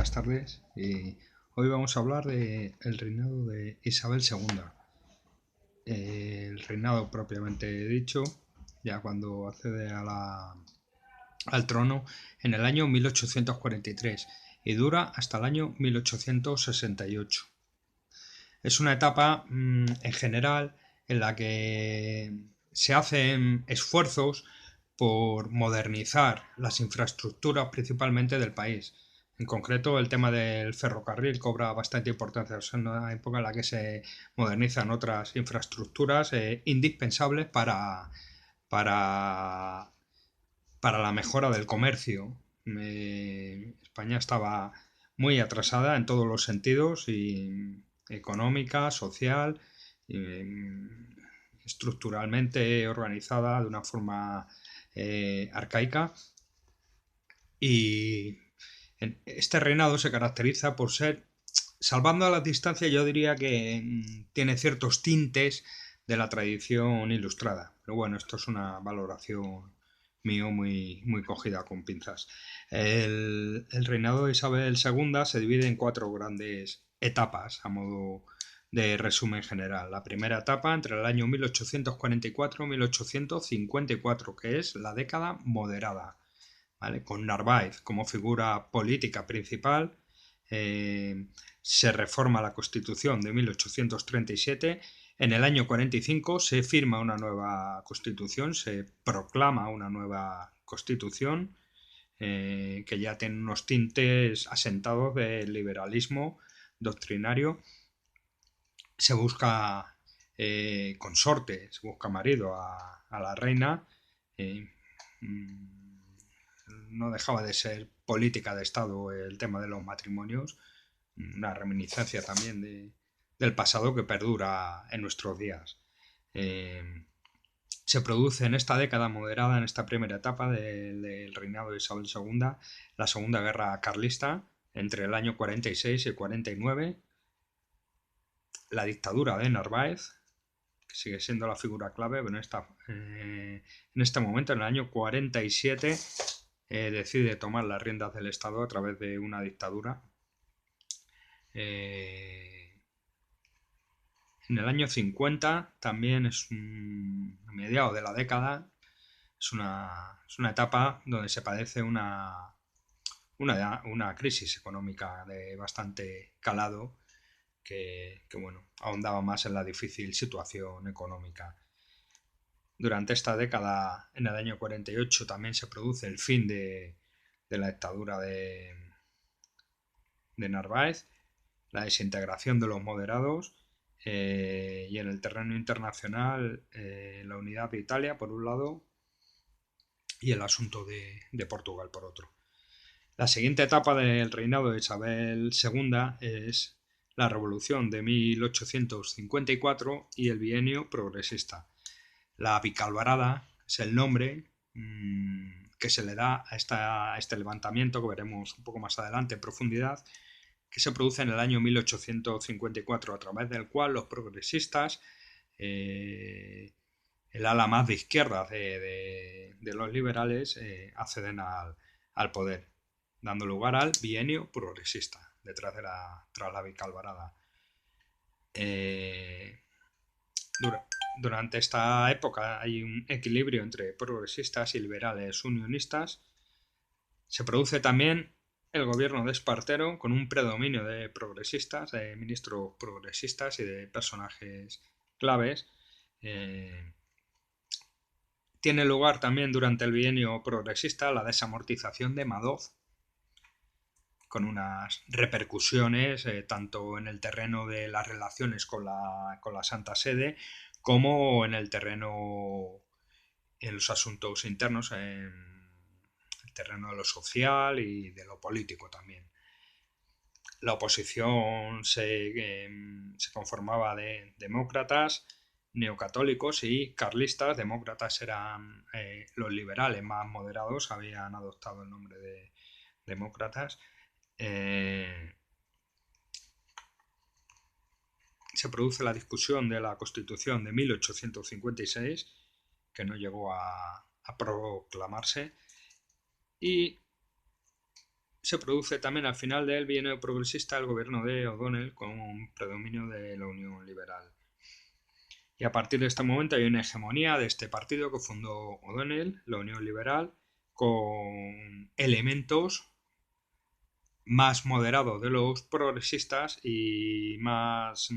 buenas tardes. Hoy vamos a hablar del reinado de Isabel II. El reinado propiamente dicho, ya cuando accede al trono en el año 1843 y dura hasta el año 1868. Es una etapa en general en la que se hacen esfuerzos por modernizar las infraestructuras principalmente del país. En concreto, el tema del ferrocarril cobra bastante importancia. Es una época en la que se modernizan otras infraestructuras indispensables para, para la mejora del comercio. España estaba muy atrasada en todos los sentidos, y económica, social, estructuralmente organizada de una forma arcaica, y este reinado se caracteriza por ser, salvando a las distancias, yo diría que tiene ciertos tintes de la tradición ilustrada. Pero bueno, esto es una valoración mío muy cogida con pinzas. El reinado de Isabel II se divide en 4 grandes etapas, a modo de resumen general. La primera etapa entre el año 1844 y 1854, que es la década moderada, ¿vale? Con Narváez como figura política principal. Se reforma la Constitución de 1837. En el año 45 se firma una nueva Constitución, se proclama una nueva Constitución que ya tiene unos tintes asentados del liberalismo doctrinario. Se busca consorte, se busca marido a la reina. No dejaba de ser política de Estado el tema de los matrimonios, una reminiscencia también del pasado que perdura en nuestros días. Se produce en esta década moderada, en esta primera etapa del reinado de Isabel II, la Segunda Guerra Carlista, entre el año 46 y 49, la dictadura de Narváez, que sigue siendo la figura clave, pero en este momento, en el año 47, decide tomar las riendas del Estado a través de una dictadura. En el año 50 también a mediados de la década, es una etapa donde se padece una crisis económica de bastante calado que bueno, ahondaba más en la difícil situación económica. Durante esta década, en el año 48, también se produce el fin de la dictadura de Narváez, la desintegración de los moderados, y en el terreno internacional la unidad de Italia por un lado y el asunto de Portugal por otro. La siguiente etapa del reinado de Isabel II es la Revolución de 1854 y el bienio progresista. La Bicalvarada es el nombre que se le da a este levantamiento, que veremos un poco más adelante en profundidad, que se produce en el año 1854, a través del cual los progresistas, el ala más de izquierda de los liberales, acceden al poder, dando lugar al bienio progresista, tras la Bicalvarada. Durante esta época hay un equilibrio entre progresistas y liberales unionistas. Se produce también el gobierno de Espartero, con un predominio de progresistas, de ministros progresistas y de personajes claves. Tiene lugar también durante el bienio progresista la desamortización de Madoz, con unas repercusiones tanto en el terreno de las relaciones con la Santa Sede, como en el terreno, en los asuntos internos, en el terreno de lo social y de lo político también. La oposición se conformaba de demócratas, neocatólicos y carlistas. Demócratas eran los liberales más moderados, habían adoptado el nombre de demócratas. Se produce la discusión de la Constitución de 1856, que no llegó a proclamarse, y se produce también al final del bienio progresista el gobierno de O'Donnell con un predominio de la Unión Liberal. Y a partir de este momento hay una hegemonía de este partido que fundó O'Donnell, la Unión Liberal, con elementos más moderados de los progresistas y más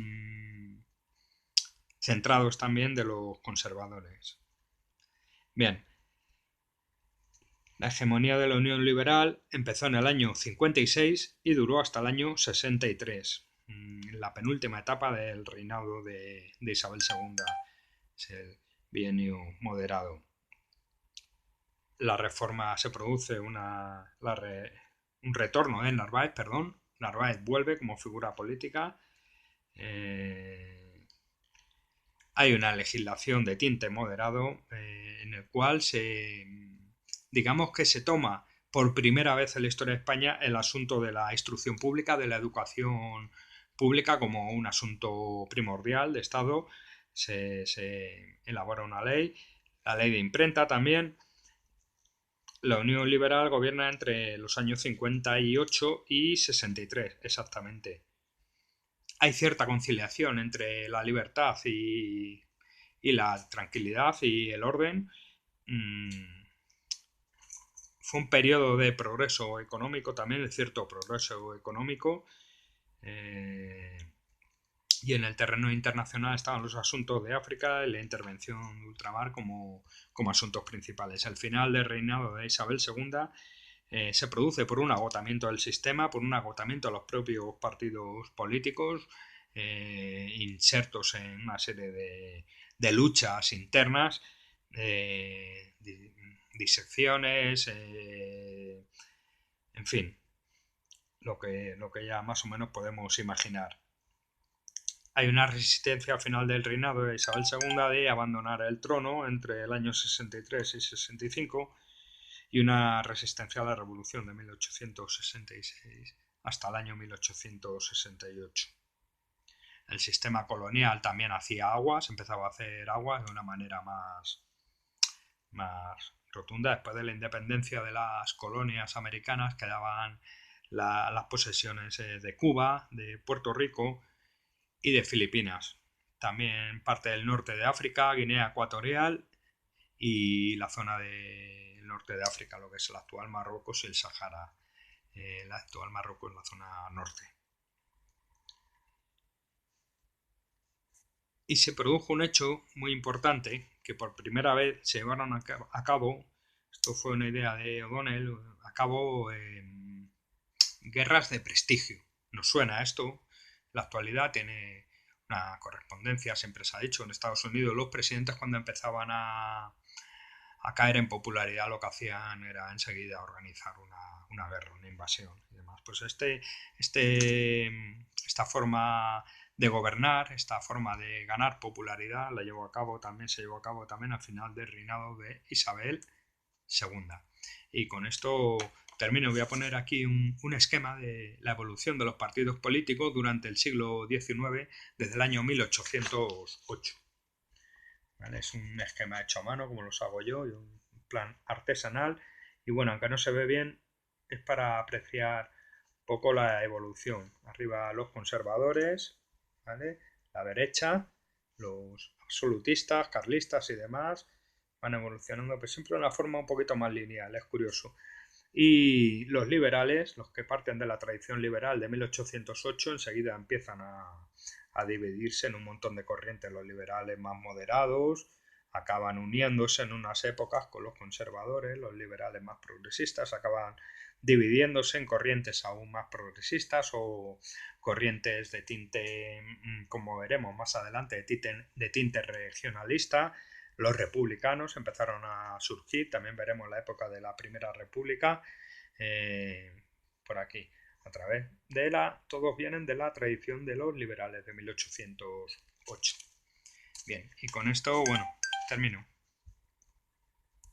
centrados también de los conservadores. Bien, la hegemonía de la Unión Liberal empezó en el año 56 y duró hasta el año 63, la penúltima etapa del reinado de Isabel II, es el bienio moderado. La reforma se produce un retorno de Narváez, Narváez vuelve como figura política. Hay una legislación de tinte moderado en el cual digamos que se toma por primera vez en la historia de España el asunto de la instrucción pública, de la educación pública como un asunto primordial de Estado. Se elabora una ley, la ley de imprenta también. La Unión Liberal gobierna entre los años 58 y 63, exactamente. Hay cierta conciliación entre la libertad y la tranquilidad y el orden. Fue un periodo de progreso económico también, de cierto progreso económico. Y en el terreno internacional estaban los asuntos de África y la intervención de ultramar como asuntos principales. El final del reinado de Isabel II se produce por un agotamiento del sistema, por un agotamiento de los propios partidos políticos, insertos en una serie de luchas internas, disecciones, en fin, lo que ya más o menos podemos imaginar. Hay una resistencia al final del reinado de Isabel II de abandonar el trono entre el año 63 y 65 y una resistencia a la revolución de 1866 hasta el año 1868. El sistema colonial también hacía aguas, empezaba a hacer aguas de una manera más rotunda. Después de la independencia de las colonias americanas quedaban las posesiones de Cuba, de Puerto Rico y de Filipinas. También parte del norte de África, Guinea Ecuatorial y la zona del norte de África, lo que es el actual Marruecos y el Sahara. El actual Marruecos es la zona norte. Y se produjo un hecho muy importante que por primera vez se llevaron a cabo, esto fue una idea de O'Donnell, a cabo guerras de prestigio. ¿Nos suena esto? En la actualidad tiene una correspondencia, siempre se ha dicho, en Estados Unidos los presidentes cuando empezaban a caer en popularidad lo que hacían era enseguida organizar una guerra, una invasión y demás. Pues esta forma de gobernar, esta forma de ganar popularidad se llevó a cabo también al final del reinado de Isabel II. Y con esto termino. Voy a poner aquí un esquema de la evolución de los partidos políticos durante el siglo XIX desde el año 1808. ¿Vale? Es un esquema hecho a mano como los hago yo, y un plan artesanal. Y bueno, aunque no se ve bien, es para apreciar un poco la evolución. Arriba los conservadores, ¿vale? La derecha, los absolutistas, carlistas y demás, van evolucionando, pero siempre de una forma un poquito más lineal, es curioso. Y los liberales, los que parten de la tradición liberal de 1808, enseguida empiezan a dividirse en un montón de corrientes. Los liberales más moderados acaban uniéndose en unas épocas con los conservadores, los liberales más progresistas acaban dividiéndose en corrientes aún más progresistas o corrientes de tinte, como veremos más adelante, de tinte regionalista. Los republicanos empezaron a surgir, también veremos la época de la Primera República, por aquí, a través de todos vienen de la tradición de los liberales de 1808. Bien, y con esto, bueno, termino.